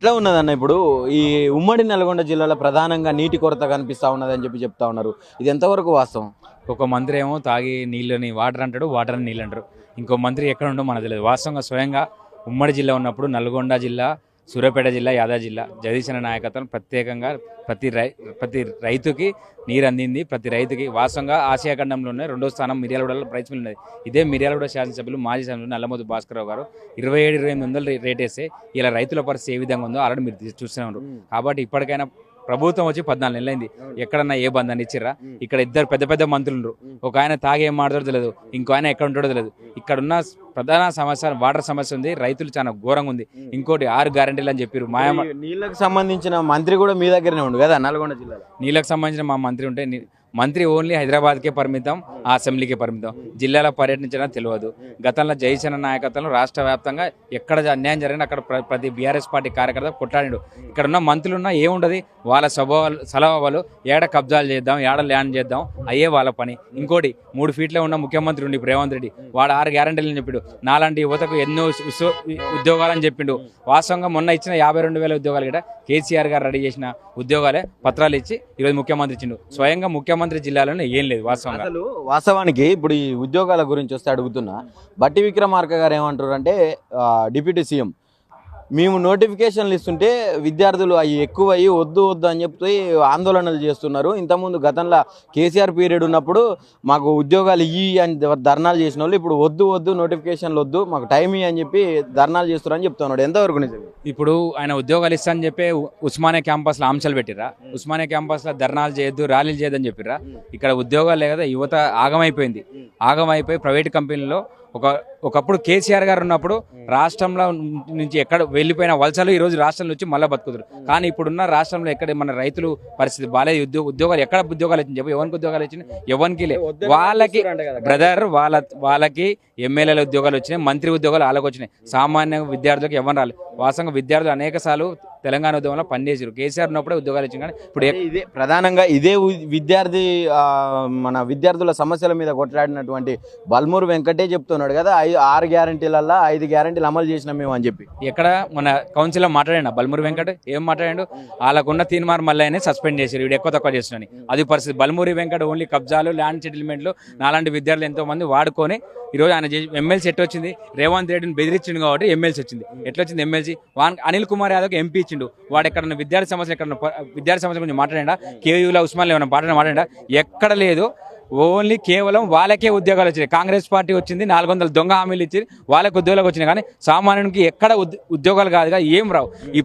ఎట్లా ఉన్నదన్న ఇప్పుడు ఈ ఉమ్మడి నల్గొండ జిల్లాలో ప్రధానంగా నీటి కొరత కనిపిస్తా ఉన్నదని చెప్తా ఉన్నారు. ఇది ఎంతవరకు వాస్తవం? ఒక మంత్రి ఏమో తాగి నీళ్ళని వాటర్ అంటాడు, వాటర్ అని నీళ్ళు అంటారు. ఇంకో మంత్రి ఎక్కడ ఉండో మనకు తెలియదు. వాస్తవంగా స్వయంగా ఉమ్మడి జిల్లా ఉన్నప్పుడు నల్గొండ జిల్లా, సూర్యాపేట జిల్లా, యాదాద్రి జిల్లా జగదీశన నాయకత్వం ప్రత్యేకంగా ప్రతి రైతుకి నీరు అందింది. ప్రతి రైతుకి వాస్తవంగా ఆసియా ఖండంలోనే రెండో స్థానం మిర్యాలగూడలో ప్రైస్ మిల్ ఉన్నది. ఇదే మిర్యాలగూడ శాసనసభ్యులు మాజీ సభ్యులు నల్లమోతు భాస్కరరావు గారు 27-2800 రేట్ వేస్తే ఇలా రైతుల పరిస్థితి ఏ విధంగా ఉందో ఆల్రెడీ మీరు చూస్తున్నారు. కాబట్టి ఇప్పటికైనా ప్రభుత్వం వచ్చి 14 నెలలైంది. ఎక్కడన్నా ఏ బంధాన్ని ఇచ్చిర్రా? ఇక్కడ ఇద్దరు పెద్ద పెద్ద మంత్రులు, ఒక ఆయన తాగి ఏం మాట్లాడో తెలియదు, ఇంకో ఆయన ఎక్కడ ఉంటాడో తెలియదు. ఇక్కడ ఉన్న ప్రధాన సమస్య వాటర్ సమస్య ఉంది. రైతులు చాలా ఘోరంగా ఉంది. ఇంకోటి 6 గ్యారెంటీలు అని చెప్పారు. నీళ్ళకి సంబంధించిన మంత్రి కూడా మీ దగ్గరనే ఉండు కదా నల్గొండ జిల్లాలో? నీళ్ళకి సంబంధించిన మా మంత్రి ఉంటే మంత్రి ఓన్లీ హైదరాబాద్కే పరిమితం, ఆ అసెంబ్లీకే పరిమితం, జిల్లాలో పర్యటించడం తెలియదు. గతంలో జయచంద్ర నాయకత్వంలో రాష్ట్ర వ్యాప్తంగా ఎక్కడ అన్యాయం జరిగినా అక్కడ ప్రతి బీఆర్ఎస్ పార్టీ కార్యకర్త కొట్లాడిండు. ఇక్కడ ఉన్న మంత్రులున్నా ఏముండదు, వాళ్ళ సలహాలు ఏడ కబ్జాలు చేద్దాం, ఏడ ల్యాండ్ చేద్దాం, అయ్యే వాళ్ళ పని. ఇంకోటి 3 ఫీట్లో ఉన్న ముఖ్యమంత్రి ఉండి రేవంత్ రెడ్డి వాడు 6 గ్యారెంటీలు అని చెప్పిండు. నాలాంటి యువతకు ఎన్నో ఉద్యోగాలని చెప్పిండు. వాస్తవంగా మొన్న ఇచ్చిన 52,000 ఉద్యోగాలు కూడా కేసీఆర్ గారు రెడీ చేసిన ఉద్యోగాలే పత్రాలు ఇచ్చి ఈరోజు ముఖ్యమంత్రి ఇచ్చిండు. స్వయంగా ముఖ్యమంత్రి జిల్లాలోనే ఏం లేదు. వాస్తవానికి ఇప్పుడు ఈ ఉద్యోగాల గురించి వస్తే అడుగుతున్నా, బట్టి విక్రమార్క గారు ఏమంటారు అంటే డిప్యూటీ సీఎం మేము నోటిఫికేషన్లు ఇస్తుంటే విద్యార్థులు అవి ఎక్కువయ్యి వద్దు అని చెప్పి ఆందోళనలు చేస్తున్నారు. ఇంతకుముందు గతంలో కేసీఆర్ పీరియడ్ ఉన్నప్పుడు మాకు ఉద్యోగాలు ఇయ్యి అని ధర్నాలు చేసిన వాళ్ళు ఇప్పుడు వద్దు నోటిఫికేషన్లు వద్దు మాకు టైం ఇయ్యి అని చెప్పి ధర్నాలు చేస్తున్నారని చెప్తున్నాడు. ఎంతవరకు నిజం? ఇప్పుడు ఆయన ఉద్యోగాలు ఇస్తానని చెప్పి ఉస్మానియా క్యాంపస్లో ఆంక్షలు పెట్టిరా, ఉస్మానియా క్యాంపస్లో ధర్నాలు చేయొద్దు, ర్యాలీలు చేయొద్దని చెప్పిరా. ఇక్కడ ఉద్యోగాలు లేదా యువత ఆగమైపోయి ప్రైవేట్ కంపెనీలో ఒకప్పుడు కేసీఆర్ గారు ఉన్నప్పుడు రాష్ట్రంలో నుంచి ఎక్కడ వెళ్ళిపోయిన వలసలు ఈరోజు రాష్ట్రం నుంచి మళ్ళీ బతుకుతారు. కానీ ఇప్పుడున్న రాష్ట్రంలో ఎక్కడ మన రైతులు పరిస్థితి బాగాలేదు. ఉద్యోగాలు ఎక్కడ ఉద్యోగాలు ఇచ్చింది చెప్పి ఎవరికి ఉద్యోగాలు ఇచ్చినాయి? ఎవరికి లేదు. వాళ్ళకి బ్రదర్ వాళ్ళకి ఎమ్మెల్యేల ఉద్యోగాలు వచ్చినాయి, మంత్రి ఉద్యోగాలు వాళ్ళకి వచ్చినాయి. సామాన్య విద్యార్థులకు ఎవరు రాలేదు. వాస్తవంగా విద్యార్థులు అనేక సార్లు తెలంగాణ ఉద్యమంలో పనిచేసారు. కేసీఆర్ ఉన్నప్పుడే ఉద్యోగాలు ఇచ్చింది. కానీ ఇప్పుడు ఇదే ప్రధానంగా మన విద్యార్థుల సమస్యల మీద కొట్లాడినటువంటి బల్మూరు వెంకటే చెప్తున్నాడు కదా, 6 గ్యారెంటీలల్లో 5 గ్యారెంటీలు అమలు చేసినాం మేము అని చెప్పి. ఎక్కడ మన కౌన్సిల్లో మాట్లాడండి బల్మూరు వెంకట్ ఏం మాట్లాడాడు? వాళ్ళకున్న తీర్మార్ మళ్ళీ సస్పెండ్ చేశారు, వీడు ఎక్కువ తక్కువ చేస్తున్నాను. అది పరిస్థితి. బల్మూరి వెంకట్ ఓన్లీ కబ్జాలు, ల్యాండ్ సెటిల్మెంట్లు నాలాంటి విద్యార్థులు ఎంతో మంది వాడుకొని ఈరోజు ఆయన ఎమ్మెల్సీ ఎట్లా వచ్చింది? రేవంత్ రెడ్డిని బెదిరించిండు కాబట్టి ఎమ్మెల్సీ వచ్చింది. ఎట్లా వచ్చింది ఎమ్మెల్సీ? అనిల్ కుమార్ యాదవ్కి ఎంపీ ఇచ్చిండు. వాడు ఎక్కడన్నా విద్యార్థి సమస్య గురించి మాట్లాడా? కేయూలో ఉస్మాన్లో ఏమైనా మాట్లాడా? ఎక్కడ లేదు. ఓన్లీ కేవలం వాళ్ళకే ఉద్యోగాలు వచ్చినాయి. కాంగ్రెస్ పార్టీ వచ్చింది, 400 దొంగ హామీలు ఇచ్చి వాళ్ళకి ఉద్యోగాలకు వచ్చినాయి. కానీ సామాన్యునికి ఎక్కడ ఉద్యోగాలు కాదుగా ఏం రావు.